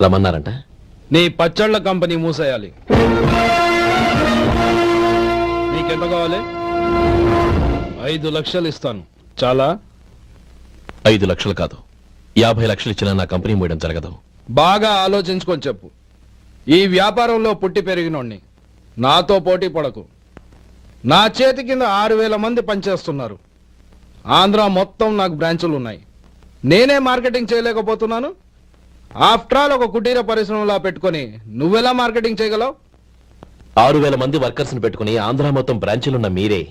రమ్మన్నారంట. నీ పచ్చళ్ళ కంపెనీ మూసేయాలి. నీకెంత కావాలి? 5 లక్షలు ఇస్తాను. చాలా? 5 లక్షలు కాదు, 50 లక్షలు ఇచ్చినా నా కంపెనీ మూయడం జరగదు. బాగా ఆలోచించుకొని చెప్పు. ఈ వ్యాపారంలో పుట్టి పెరిగినోడ్ని. నాతో పోటీ పడకు. నా చేతి కింద 6,000 మంది పనిచేస్తున్నారు. ఆంధ్ర మొత్తం నాకు బ్రాంచులు ఉన్నాయి. నేనే మార్కెటింగ్ చేయలేకపోతున్నాను. ఆఫ్టర్ ఆల్ ఒక కుటీర పరిశ్రమలా పెట్టుకొని నువ్వెలా మార్కెటింగ్ చేయగలవు? 6,000 మంది వర్కర్స్ ని పెట్టుకుని ఆంధ్ర మొత్తం బ్రాంచీలున్న మీరే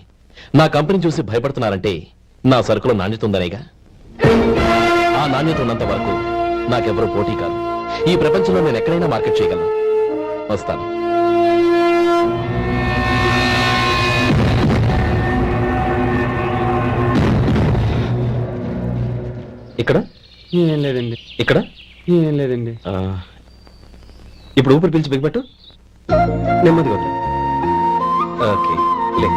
నా కంపెనీ చూసి భయపడుతున్నారంటే నా సరుకులో నాణ్యత ఉందనేగా. ఆ నాణ్యత ఉన్నంత వరకు నాకెవరూ పోటీ కాదు. ఈ ప్రపంచంలో నేను ఎక్కడైనా మార్కెట్ చేయగలను. వస్తాను. ఇక్కడ ఏం లేదండి. ఇక్కడ ఏం లేదండి. ఇప్పుడు ఊపిరి పీల్చి బిగబట్టు. నెమ్మదిగా వదిలు. ఓకే, లే.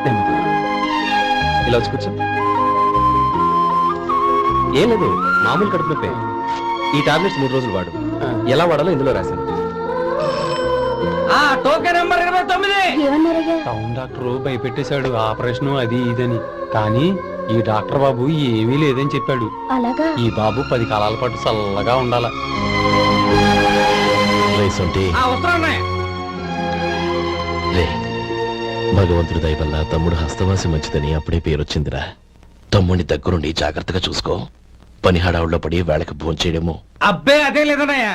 నెమ్మదిగా. ఇలా వచ్చి కూర్చో. ఏం లేదు, మామూలు కడుపు నొప్పే. ఈ టాబ్లెట్స్ 3 రోజులు వాడు. ఎలా వాడాలో ఇందులో రాశాను. Token number 29. టౌన్ డాక్టర్ భయపెట్టేశాడు, ఆపరేషన్ అది ఇదని. కానీ ఈ డాక్టర్ బాబు ఏమీ లేదని చెప్పాడు. అలాగా? ఈ బాబు 10 కాలాల పాటు చల్లగా ఉండాల. భగవంతుడి దయ వల్ల తమ్ముడు హస్తవాసి మంచిదని అప్పుడే పేరొచ్చిందిరా. తమ్ముడిని దగ్గరుండి జాగ్రత్తగా చూసుకో. పని హడావుల్లో పడి వేళకి భోంచేయడము. అబ్బే అదే లేదన్నయ్య.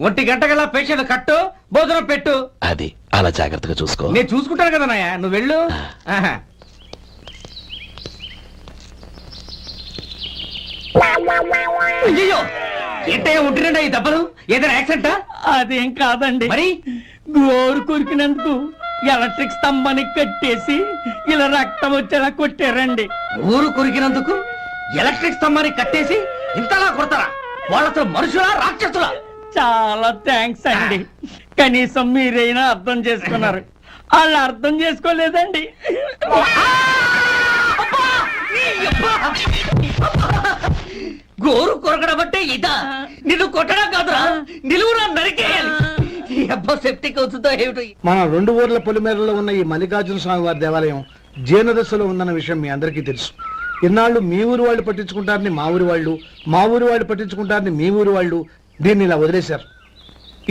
1 గంట గల పేషెంట్ కట్టు, భోజనం పెట్టు. అది అలా జాగ్రత్తగా చూసుకో. నేను చూసుకుంటాను కదన్నయ్య, నువ్వు వెళ్ళు. అయ్యో, ఏంటయ్యా ఉంటున్నా ఈ దెబ్బలు? ఏదైనా యాక్సిడెంటా? అదేం కాదండి. మరి గోరు కొరికినందుకు ఎలక్ట్రిక్ స్తంభాన్ని కట్టేసి ఇలా రక్తం వచ్చేలా కొట్టారండి. ఊరు కొరికినందుకు ఎలక్ట్రిక్ స్తంభాన్ని కట్టేసి ఇంతలా కొడతారా? వాళ్ళతో మనుషులా, రాక్షసులా? చాలా థ్యాంక్స్ అండి. కనీసం మీరైనా అర్థం చేసుకున్నారు. వాళ్ళు అర్థం చేసుకోలేదండి. గోరు కొరకడం అంటే ఇదా? నిన్ను కొట్టడం కాదురా, నిలువురా నరికేయాలి. సెప్టిక్ అవుతుందో ఏమిటో. మన 2 ఊర్ల పొలిమేరలో ఉన్న ఈ మల్లికార్జున స్వామి వారి దేవాలయం జీర్ణదశలో ఉందన్న విషయం మీ అందరికీ తెలుసు. ఇన్నాళ్ళు మీ ఊరు వాళ్ళు పట్టించుకుంటారని మా ఊరి వాళ్ళు, మా ఊరి వాళ్ళు పట్టించుకుంటారని మీ ఊరి వాళ్ళు దీన్ని ఇలా వదిలేశారు.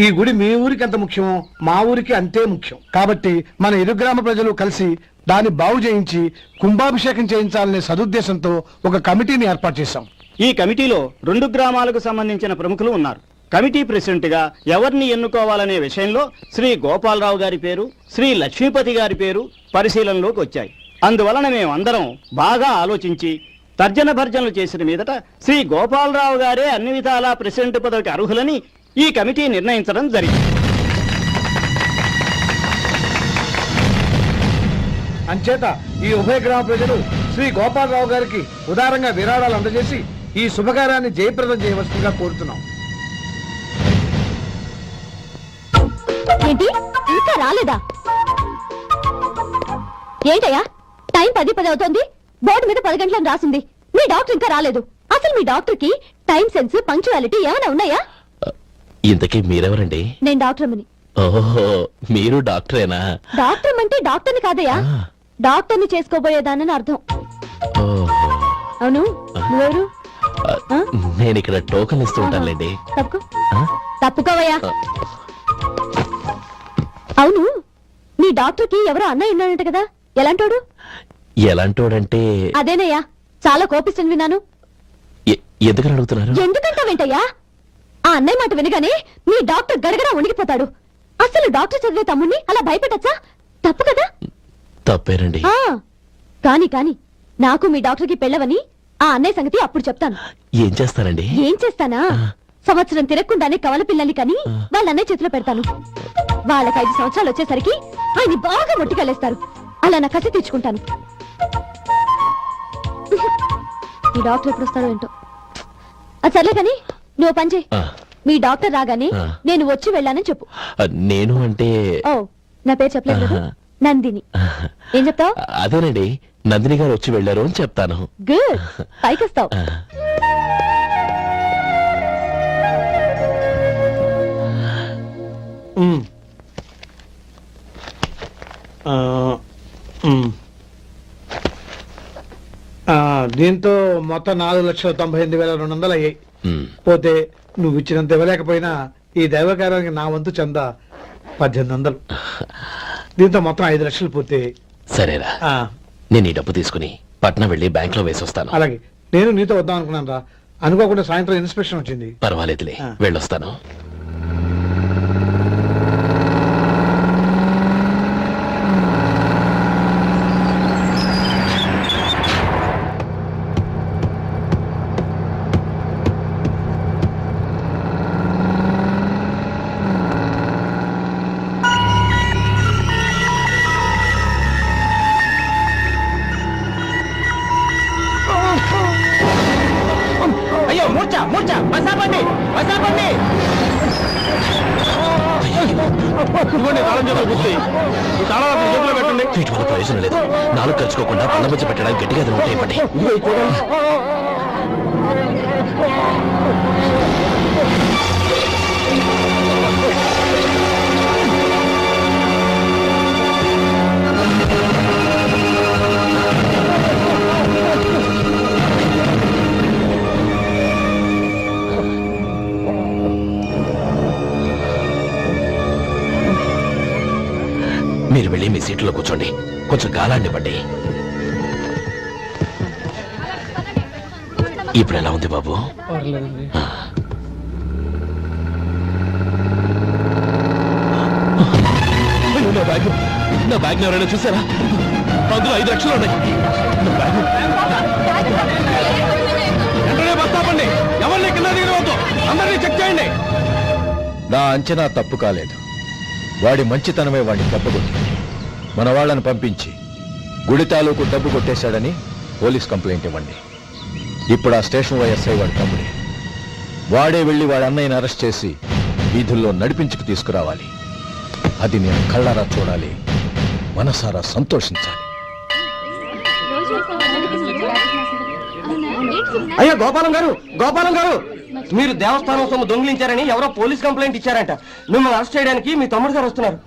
ఈ గుడి మీ ఊరికి ఎంత ముఖ్యమో మా ఊరికి అంతే ముఖ్యం. కాబట్టి మన ఇరు గ్రామ ప్రజలు కలిసి దాన్ని బాగు చేయించి కుంభాభిషేకం చేయించాలనే సదుద్దేశంతో ఒక కమిటీని ఏర్పాటు చేశాం. ఈ కమిటీలో 2 గ్రామాలకు సంబంధించిన ప్రముఖులు ఉన్నారు. కమిటీ ప్రెసిడెంట్ గా ఎవరిని ఎన్నుకోవాలనే విషయంలో శ్రీ గోపాలరావు గారి పేరు, శ్రీ లక్ష్మీపతి గారి పేరు పరిశీలనలోకి వచ్చాయి. అందువలన మేమందరం బాగా ఆలోచించి తర్జన భర్జనలు చేసిన మీదట శ్రీ గోపాలరావు గారే అన్ని విధాలా ప్రెసిడెంట్ పదవికి అర్హులని ఈ కమిటీ నిర్ణయించడం జరిగింది. అంచేత ఈ ఉభయ గ్రామ ప్రజలు శ్రీ గోపాలరావు గారికి ఉదారంగా విరాళాలు అందజేసి ఈ శుభకార్యాన్ని జయప్రదం చేయవలసిందిగా కోరుతున్నాం. ఏంటి ఇంకా రాలేదా? ఏంటయ్యా, టైం 10 అవుతోంది. బోర్డు మీద 10 గంటలని రాసింది. మీ డాక్టర్ ఇంకా రాలేదు. అసలు మీ డాక్టర్ కి టైం సెన్స్, పంక్చువాలిటీ ఏమైనా ఉన్నాయా? ఇంతకీ మీరెవరండి? నేను డాక్టర్ అమ్మని. ఓహో, మీరు డాక్టరేనా? డాక్టర్ అంటే డాక్టర్ని కాదయ్యా, డాక్టర్ని చేసుకోబోయేదానని అర్థం. అవును, నువ్వెవరు? నేను ఇక్కడ టోకన్ ఇస్తూ ఉంటానులేండి. తప్పుకోవయ్యా. అవును, నీ డాక్టర్ కి ఎవరో అన్నయ్య ఉన్నాడంట కదా, ఎలాంటోడు? ఎలాంటోడంటే అదేనయ్యా, చాలా కోపిస్తుంది విన్నాను. ఎందుకని అడుగుతున్నారు? ఎందుకంటా వెంటయ్యా, ఆ అన్నయ్య మాట వినగానే నీ డాక్టర్ గడగడ ఉణిగిపోతాడు. అసలు డాక్టర్ చదివే తమ్ముణ్ణి అలా భయపెట్టచ్చా? తప్పు కదా? తప్పేనండి. కాని కాని నాకు మీ డాక్టర్ కి పెళ్ళవని ఆ అన్నయ్య సంగతి అప్పుడు చెప్తాను. ఏం చేస్తారండి? ఏం చేస్తానా, సంవత్సరం తిరగకుండానే కవల పిల్లల్ని కని వాళ్ళ అన్నయ్య చేతిలో పెడతాను. వాళ్ళకి 5 సంవత్సరాలు వచ్చేసరికి ఆయన్ని బాగా మొట్టికెళ్ళేస్తారు. అలా నా కసి తెచ్చుకుంటాను. ఈ డాక్టర్ ఎప్పుడు వస్తాడో ఏంటో. అది సర్లే కాని నువ్వు పని చేయి. మీ డాక్టర్ రాగానే నేను వచ్చి వెళ్ళానని చెప్పు. నేను అంటే ఓ, నా పేరు చెప్పలేదు కదా, నందిని. ఏం చెప్తావు? అదేనండి, నందిని గారు వచ్చి వెళ్ళారు అని చెప్తాను. గుడ్, పైకొస్తావు. దీంతో మొత్తం 4,98,200 అయ్యాయి. ఉమ్, పోతే నువ్వు ఇచ్చినంత ఇవ్వలేకపోయినా ఈ దైవకార్యానికి నా వంతు చంద 1800. దీంతో మొత్తం 5 లక్షలు పూర్తయ్యాయి. సరేరా, ఆ, నేను ఈ డబ్బు తీసుకుని పట్నం వెళ్ళి బ్యాంక్ లో వేసొస్తాను. అలాగే నేను నీతో వద్దాం అనుకున్నాను రా, అనుకోకుండా సాయంత్రం ఇన్స్పెక్షన్ వచ్చింది. పర్వాలేదులే, ఆ. వెళ్ళొస్తాను. అయ్యో మూర్చ మూర్చ బసాపండి బసాపండి. వీటి వల్ల ప్రయోజనం లేదు. నాలుగు ఖర్చుకోకుండా పళ్ళ మధ్య పెట్టడానికి గట్టిగా అది ఉంటాయి. ఇవ్వండి. మీరు వెళ్ళి మీ సీట్లో కూర్చోండి, కొంచెం గాలాండి పడ్డి. ఇప్పుడు ఎలా ఉంది బాబు? ఆ. అయ్యో, నా బ్యాగ్ ఎవరైనా చూసారా? అందులో 5 లక్షలు ఉన్నాయి. నా బ్యాగ్. వెంటనే బస్ ఆపండి. ఎవరిని కింద దిగవద్దు. అందరినీ చెక్ చేయండి. నా అంచనా తప్పు కాలేదు. వాడి మంచితనమే వాడిని తప్పగొట్టి మన వాళ్ళని పంపించి గుడి తాలూకు డబ్బు కొట్టేశాడని పోలీస్ కంప్లైంట్ ఇవ్వండి. ఇప్పుడు ఆ స్టేషన్ ఎస్ఐ వాడి తమ్ముడే. వాడే వెళ్ళి వాడి అన్నయ్యని అరెస్ట్ చేసి వీధుల్లో నడిపించుకు తీసుకురావాలి. అది నేను కళ్ళారా చూడాలి, మనసారా సంతోషించాలి. అయ్యో గోపాలం గారు, గోపాలం గారు, మీరు దేవస్థానం సొమ్ము దొంగిలించారని ఎవరో పోలీస్ కంప్లైంట్ ఇచ్చారంట. మిమ్మల్ని అరెస్ట్ చేయడానికి మీ తమ్ముడు గారు వస్తున్నారు.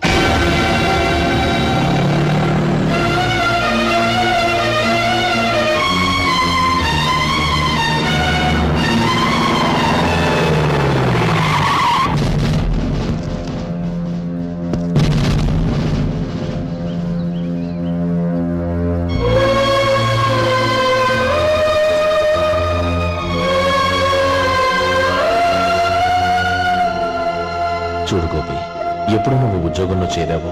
చూడు గోపి, ఎప్పుడు నువ్వు ఉద్యోగంలో చేరావో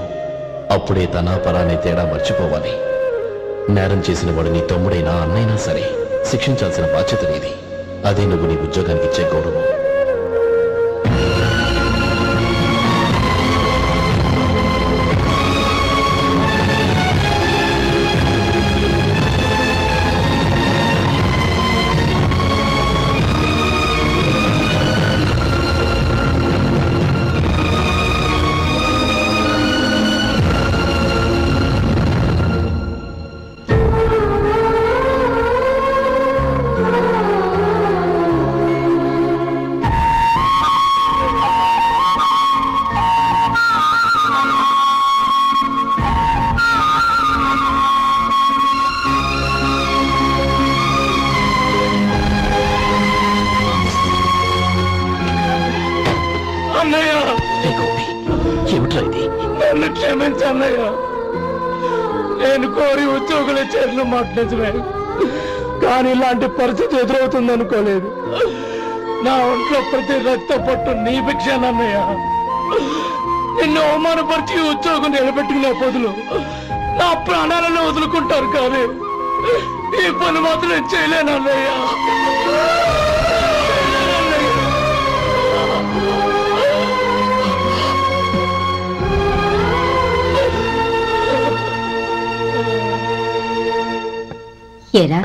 అప్పుడే తన పరానే తేడా మర్చిపోవాలి. నేరం చేసిన వాడు నీ తమ్ముడైనా అన్నైనా సరే శిక్షించాల్సిన బాధ్యత నీది. అదే నువ్వు నీ ఉద్యోగానికి ఇచ్చే గౌరవం. హే గోపి, ఏమిట్రా ఇది? నన్ను క్షమించన్నయ్య. నేను కోరి ఉద్యోగుల చేతులు మాట్లాడమే, కానీ ఇలాంటి పరిస్థితి ఎదురవుతుంది అనుకోలేదు. నా ఒంట్లో ప్రతి రక్త పట్టు నీ భిక్షానన్నయ్య. నిన్ను అవమానపరిచి ఉద్యోగం నిలబెట్టుకునే బదులు నా ప్రాణాలను వదులుకుంటారు, కానీ ఈ పని మాత్రం నేను చేయలేనన్నయ్య. ఏరా,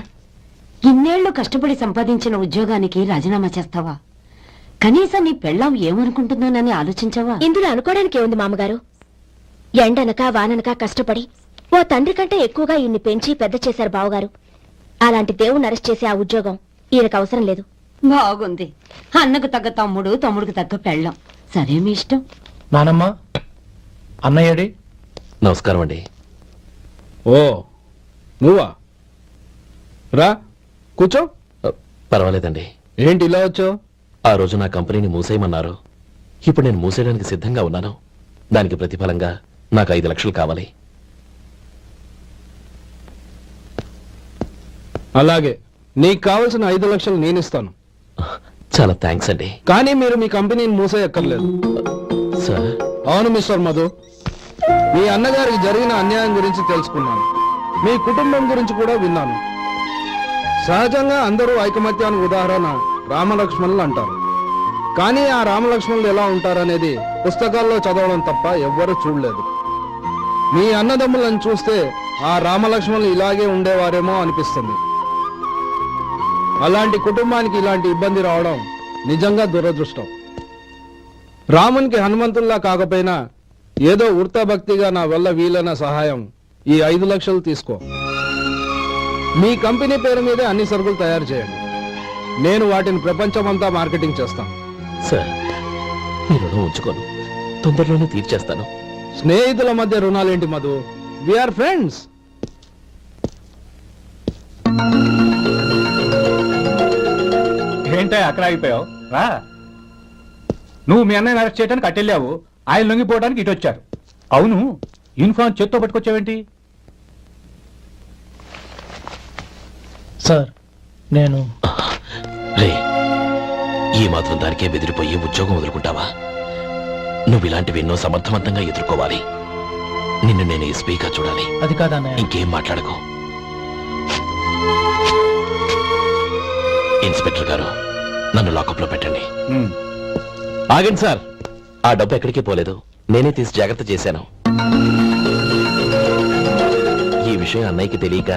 ఇన్నేళ్లు కష్టపడి సంపాదించిన ఉద్యోగానికి రాజీనామా చేస్తావా? కనీసం నీ పెళ్ళాం ఏమనుకుంటుందోనని ఆలోచించావా? ఇందులో అనుకోవడానికి ఏముంది మామగారు? ఎండనక వాననక కష్టపడి ఓ తండ్రి కంటే ఎక్కువగా ఈయన్ని పెంచి పెద్ద చేశారు బావగారు. అలాంటి దేవుణ్ణి అరెస్ట్ చేసే ఆ ఉద్యోగం ఈయనకు అవసరం లేదు. బాగుంది. అన్నకు తగ్గ తమ్ముడు, తమ్ముడికి తగ్గ పెళ్ళాం. సరే, మీ ఇష్టం. నానమ్మ, అన్నయ్యడి. నమస్కారం అండి. ఓ నువ్వా? రా కూర్చో. పర్వాలేదండి. ఏంటి ఇలా వచ్చావు? ఆ రోజు నా కంపెనీని మూసేయమన్నారు. ఇప్పుడు నేను మూసేయడానికి సిద్ధంగా ఉన్నాను. దానికి ప్రతిఫలంగా నాకు 5 లక్షలు కావాలి. అలాగే, నీకు కావలసిన 5 లక్షలు నేను ఇస్తాను. చాలా థ్యాంక్స్ అండి. కానీ మీరు మీ కంపెనీని మూసేయక్కర్లేదు. సార్, అవును మిస్టర్ మధు, మీ అన్నగారికి జరిగిన అన్యాయం గురించి తెలుసుకున్నాను. మీ కుటుంబం గురించి కూడా విన్నాను. సహజంగా అందరూ ఐకమత్యానికి ఉదాహరణ రామలక్ష్మణులు అంటారు. కానీ ఆ రామలక్ష్మణులు ఎలా ఉంటారనేది పుస్తకాల్లో చదవడం తప్ప ఎవ్వరూ చూడలేదు. మీ అన్నదమ్ములను చూస్తే ఆ రామలక్ష్మణులు ఇలాగే ఉండేవారేమో అనిపిస్తుంది. అలాంటి కుటుంబానికి ఇలాంటి ఇబ్బంది రావడం నిజంగా దురదృష్టం. రామునికి హనుమంతుల్లా కాకపోయినా ఏదో వృత్తాభక్తిగా నా వల్ల వీలైన సహాయం ఈ 5 లక్షలు తీసుకో. మీ కంపెనీ పేరు మీదే అన్ని సరుకులు తయారు చేయండి. నేను వాటిని ప్రపంచమంతా మార్కెటింగ్ చేస్తాను. సార్, మీ రుణం ఉంచుకోను. తొందరలోనే తీర్చేస్తాను. స్నేహితుల మధ్య రుణాలేంటి మధు? We are friends. ఏంటో అక్కడ ఆగిపోయావు? రా. నువ్వు మీ అన్నయ్యని అరెస్ట్ చేయడానికి అట్టెళ్ళావు, ఆయన లొంగిపోవడానికి ఇటు వచ్చారు. అవును, యూనిఫామ్ చేత్తో పట్టుకొచ్చావేంటి? సార్, నేను రే, ఈ మాత్రం దానికే బెదిరిపోయి ఉద్యోగం వదులుకుంటావా? నువ్వు ఇలాంటివి ఎన్నో సమర్థవంతంగా ఎదుర్కోవాలి. నిన్ను నేను ఎస్పీగా చూడాలి. అది కాదన్నయ్య. ఇంకేం మాట్లాడకు. ఇన్స్పెక్టర్ గారు, నన్ను లాకప్ లో పెట్టండి. ఆగండి సార్, ఆ డబ్బు ఎక్కడికి పోలేదు. నేనే తీసి జాగ్రత్త చేశాను. ఈ విషయం అన్నయ్యకి తెలియక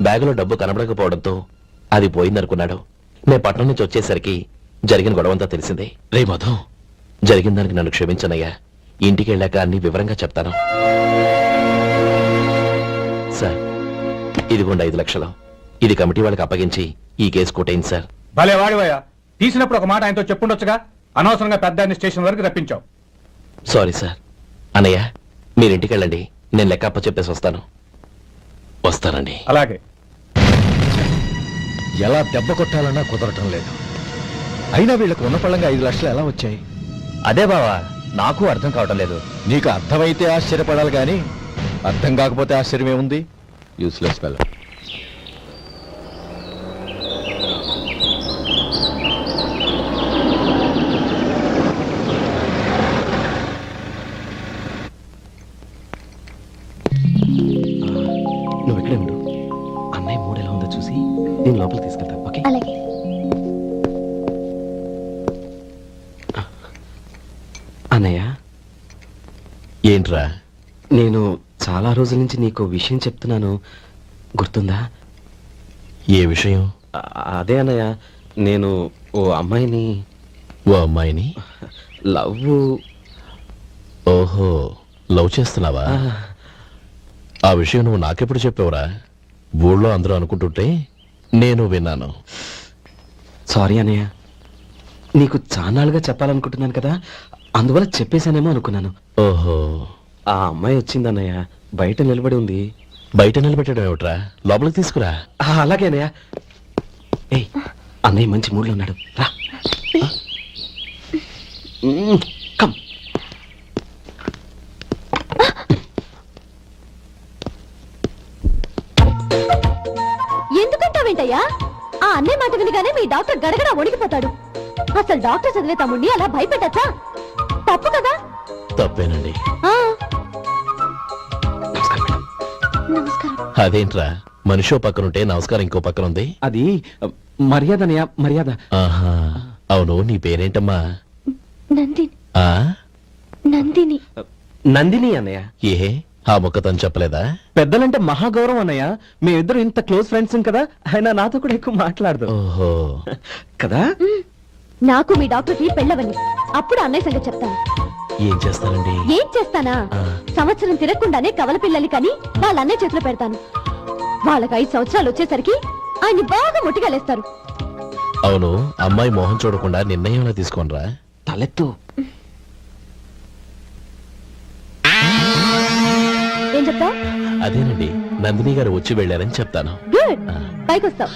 బ్యాగులో డబ్బు కనబడకపోవడంతో అది పోయిందనుకున్నాడు. నేను పట్నం నుంచి వచ్చేసరికి జరిగిన గొడవంతా తెలిసిందే. రే మధు, జరిగిన దానికి నన్ను క్షమించనయ్యా. ఇంటికి వెళ్ళాక అన్ని వివరంగా చెప్తాను. సార్, ఇదిగోండి 5 లక్షలు. ఇది కమిటీ వాళ్ళకి అప్పగించి ఈ కేసు కొట్టేయండి సార్. భలే వాడివయ్యా, తీసినప్పుడు ఒక మాట ఆయనతో చెప్పుండొచ్చుగా. అనవసరంగా పెద్ద స్టేషన్ వరకు రప్పించావు. Sorry sir. అన్నయ్య, మీరింటికి వెళ్ళండి. నేను లెక్క అప్ప చెప్పేసి వస్తాను. వస్తానండి. అలాగే. ఎలా దెబ్బ కొట్టాలన్నా కుదరటం లేదు. అయినా వీళ్ళకు ఉన్న పళ్ళంగా 5 లక్షలు ఎలా వచ్చాయి? అదే బావా, నాకు అర్థం కావటం లేదు. నీకు అర్థమైతే ఆశ్చర్యపడాలి కానీ అర్థం కాకపోతే ఆశ్చర్యమేముంది? Useless fellow. నువ్వు ఇక్కడే ఉండు. అన్నయ్య మూడు ఎలా ఉందో చూసి నేను లోపలికి తీసుకెళ్తాను. ఓకే? అలాగే. అన్నయ్య, ఏంట్రా? నేను చాలా రోజుల నుంచి నీకు విషయం చెప్తున్నాను, గుర్తుందా? ఏ విషయం? అదే అన్నయ్య, నేను ఓ అమ్మాయిని ఓ అమ్మాయిని లవ్. ఓహో, లవ్ చేస్తున్నావా? ఆ విషయం నువ్వు నాకెప్పుడు చెప్పావురా? ఊళ్ళో అందరూ అనుకుంటుంటే నేను విన్నాను. సారీ అన్నయ్య, నీకు చాన్నాళ్ళుగా చెప్పాలనుకుంటున్నాను కదా, అందువల్ల చెప్పేశానేమో అనుకున్నాను. ఓహో, ఆ అమ్మాయి వచ్చింది అన్నయ్య, బయట నిలబడి ఉంది. బయట నిలబెట్టడం ఏమిట్రా? లోపలికి తీసుకురా. అలాగే అన్నయ్య. ఏయ్, అన్నయ్య మంచి మూడ్లో ఉన్నాడు, రా. కమ్. ఎందుకంటావేంటయ్యా? ఆ అన్నయ్య మాట వినగానే మీ డాక్టర్ గడగడ వణికిపోతాడు. అసలు డాక్టర్ చదివే తమ్ముడిని అలా భయపెట్టచ్చా? తప్పు కదా? తప్పేనండి. నమస్కారం. అదేంట్రా, మనిషో పక్కనుంటే నమస్కారం ఇంకో పక్కన ఉంది? అది మర్యాద అన్నయ్య, మర్యాద. ఆహా, అవును, నీ పేరేంటమ్మా? నందిని. ఆ నందిని. నందిని అన్నయ్య. ఏ, ఆ మొక్క తను చెప్పలేదా? పెద్దలంటే మహాగౌరవం అన్నయ్య. మేమిద్దరు ఇంత క్లోజ్ ఫ్రెండ్స్ కదా, ఆయన నాతో కూడా ఎక్కువ మాట్లాడదు ఓహో, కదా. నాకు మీ డాక్టర్కి పెళ్ళవని, అప్పుడు అన్నయ్య సంగతి చెప్తాను. ఏం చేస్తానండి? ఏం చేస్తానా? సంవత్సరం తిరగకుండానే కవల పిల్లలు కని వాళ్ళ అన్నయ్య చేతిలో పెడతాను. వాళ్ళకి 5 సంవత్సరాలు వచ్చేసరికి ఆయన్ని బాగా ముట్టిగలేస్తారు. అవును, అమ్మాయి మోహం చూడకుండా నిర్ణయం ఎలా తీసుకోనరా? తలెత్తు. ఏం చెప్తావు? అదేనండి, నందిని గారు వచ్చి వెళ్ళారని చెప్తాను. గుడ్, పైకొస్తావు.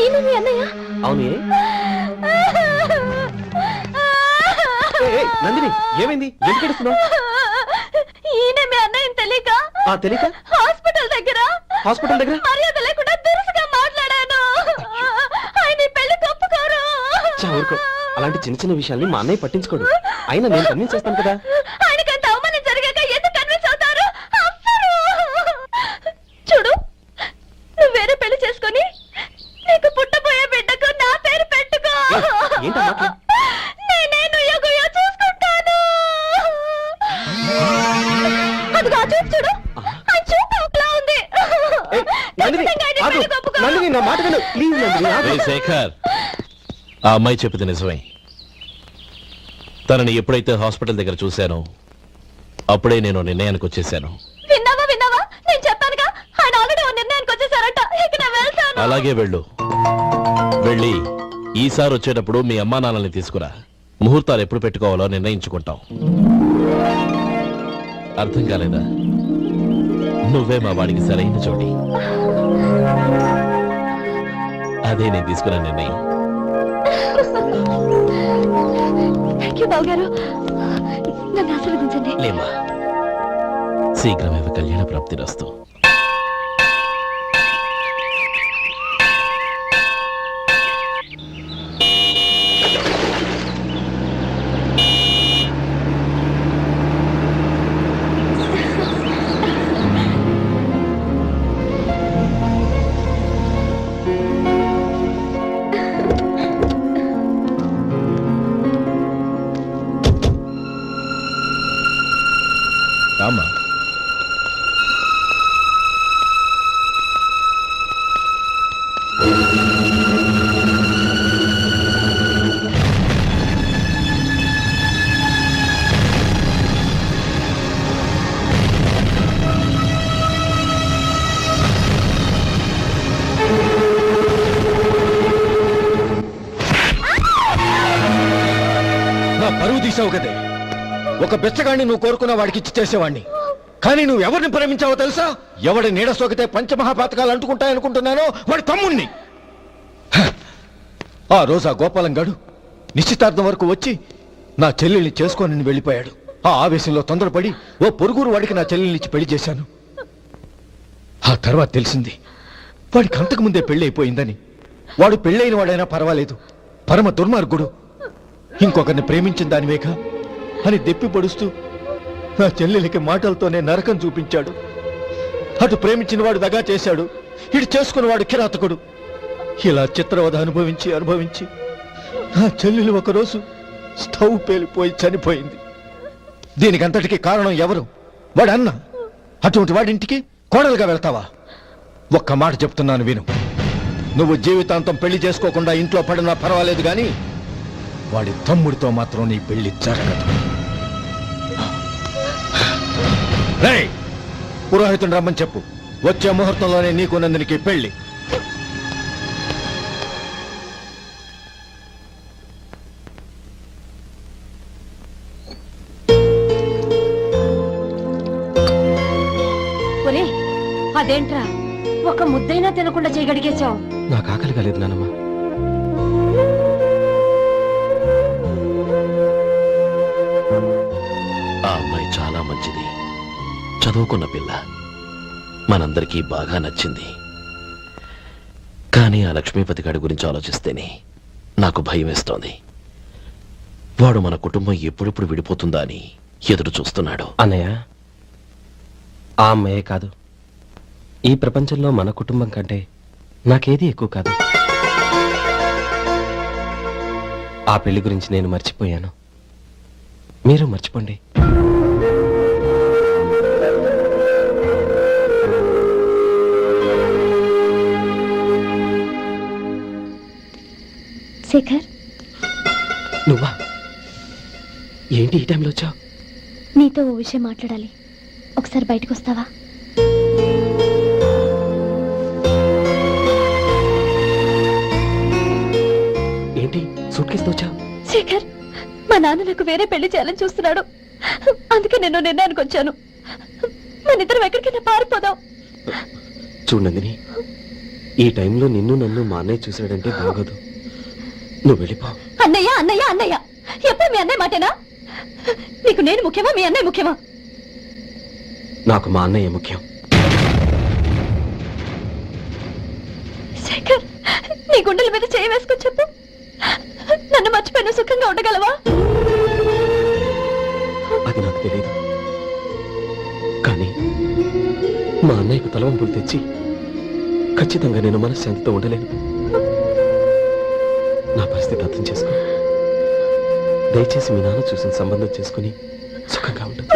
ఈయన మీ అన్నయ్య? అవును ఏ? నందిని ఏమైంది? ఎందుకు ఏడుస్తున్నావ్? ఈయన మీ అన్నయ్యని తెలియక తెలియక హాస్పిటల్ దగ్గర మర్యాద లేకుండా దురుసుగా మాట్లాడాను. ఆయన ఈ పెళ్లి ఒప్పుకోరు. ఊరుకో, అలాంటి చిన్న చిన్న విషయాల్ని మా అన్నయ్య పట్టించుకోడు. అయినా నేను కన్విన్స్ చేస్తాను కదా. ఆయనకంత అవమానం జరిగాక ఎందుకు కన్విన్స్ అవుతారు? అవ్వరు. చూడు, నువ్వు వేరే పెళ్లి చేసుకొని నీకు పుట్టబోయే బిడ్డకు నా పేరు పెట్టుకో. ఏంటా మాటలు? నేనే నుయ్యగుయ్యో చూసుకుంటాను. అదిగో ఆ చూపు చూడు, ఆ చూపు ఒకలా ఉంది. ఖచ్చితంగా ఆయన పెళ్లికి ఒప్పుకోరు. నందిని నా మాట విను ప్లీజ్. నందిని ఆగు. రేయ్ శేఖర్, ఆ అమ్మాయి చెప్పింది నిజమే. తనని ఎప్పుడైతే హాస్పిటల్ దగ్గర చూశానో అప్పుడే నేను నిర్ణయానికి వచ్చేసాను. విన్నావా నేను చెప్పానుగా, ఆయన ఆల్రెడీ ఓ నిర్ణయానికి వచ్చేసారట. ఇక నేను వెళ్తాను. అలాగే వెళ్ళి ఈసారి వచ్చేటప్పుడు మీ అమ్మా నాన్నల్ని తీసుకురా. ముహూర్తాలు ఎప్పుడు పెట్టుకోవాలో నిర్ణయించుకుంటాం. అర్థం కాలేదా? నువ్వే మా వాడికి సరైన చోటి. అదే నేను తీసుకున్న నిర్ణయం. థ్యాంక్ యూ బావగారు, నన్ను ఆశీర్వదించండి. లేమ్మా, శీఘ్రమేవ కళ్యాణ ప్రాప్తి రస్తు. రామ్మా. నా పరువు తీసావు కదే. ఒక బెచ్చగాడిని నువ్వు కోరుకున్న వాడికి ఇచ్చి చేసేవాడిని. కానీ నువ్వు ఎవరిని ప్రేమించావో తెలుసా? ఎవడి నీడ సోకితే పంచమహాపాతకాలు అంటుకుంటాయనుకుంటున్నానో వాడి తమ్ముణ్ణి. ఆ రోజు ఆ గోపాలం గాడు నిశ్చితార్థం వరకు వచ్చి నా చెల్లెల్ని చేసుకోనని వెళ్ళిపోయాడు. ఆ ఆవేశంలో తొందరపడి ఓ పొరుగురు వాడికి నా చెల్లెల్ని ఇచ్చి పెళ్లి చేశాను. ఆ తర్వాత తెలిసింది వాడికి అంతకుముందే పెళ్లి అయిపోయిందని. వాడు పెళ్ళైన వాడైనా పర్వాలేదు, పరమ దుర్మార్గుడు. ఇంకొకరిని ప్రేమించిన దానివేగా అని దెప్పి పొడుస్తూ నా చెల్లెలికి మాటలతోనే నరకం చూపించాడు. అటు ప్రేమించిన వాడు దగా చేశాడు, ఇటు చేసుకున్నవాడు కిరాతకుడు. ఇలా చిత్రవద అనుభవించి నా చెల్లెలు ఒకరోజు స్టవ్ పేలిపోయి చనిపోయింది. దీనికంతటికి కారణం ఎవరు? వాడు అన్న. అటువంటి వాడింటికి కోడలుగా వెళ్తావా? ఒక్క మాట చెప్తున్నాను విను. నువ్వు జీవితాంతం పెళ్లి చేసుకోకుండా ఇంట్లో పడినా పర్వాలేదు, కానీ వాడి తమ్ముడితో మాత్రం నీ పెళ్లి జరగదు. రేయ్, పురోహితుని రమ్మని చెప్పు. వచ్చే ముహూర్తంలోనే నీకు నందినికి పెళ్లి. ఒరే, అదేంట్రా ఒక ముద్దైనా తినకుండా చేయగడిగేశావు? నాకు ఆకలి కాలేదు నానమ్మ. ఆ అమ్మాయి చాలా మంచిది, చదువుకున్న పిల్ల, మనందరికీ బాగా నచ్చింది. కానీ ఆ లక్ష్మీపతి గారి గురించి ఆలోచిస్తేనే నాకు భయం వేస్తోంది. వాడు మన కుటుంబం ఎప్పుడెప్పుడు విడిపోతుందా అని ఎదురు చూస్తున్నాడు. అన్నయ్య, ఆ అమ్మాయే కాదు, ఈ ప్రపంచంలో మన కుటుంబం కంటే నాకేది ఎక్కువ కాదు. ఆ పెళ్లి గురించి నేను మర్చిపోయాను, మీరు మర్చిపోండి. శేఖర్, నువ్వా? ఏంటి ఈ టైంలో వచ్చావు? నీతో ఓ విషయం మాట్లాడాలి. ఒకసారి బయటకు వస్తావా? ఏంటి సూట్ కేసుతో వచ్చావు? శేఖర్, మా నాన్న నాకు వేరే పెళ్లి చేయాలని చూస్తున్నాడు. అందుకే నేను నిర్ణయానికి వచ్చాను. మన ఇద్దరం ఎక్కడికైనా పారిపోదాం. చూడు నందిని, ఈ టైంలో నిన్ను నన్ను మా అన్నయ్య చూశాడంటే బాగోదు. నువ్వు వెళ్ళిపో. అన్నయ్య అన్నయ్య అన్నయ్య ఎప్పుడు మీ అన్నయ్య మాటేనా? నీకు నేను ముఖ్యమా, మీ అన్నయ్య ముఖ్యమా? నాకు మా అన్నయ్య ముఖ్యం. శేఖర్, నీ గుండెల మీద చేయి వేసుకొని చెప్పు, నన్ను మర్చిపోయిన సుఖంగా ఉండగలవా? అది నాకు తెలియదు, కానీ మా అన్నయ్యకు తలవంపులు తెచ్చి ఖచ్చితంగా నేను మనశ్శాంతితో ఉండలేను. నా పరిస్థితి అర్థం చేసుకో. దయచేసి మీ నాన్న చూసిన సంబంధం చేసుకుని సుఖంగా ఉంటుంది.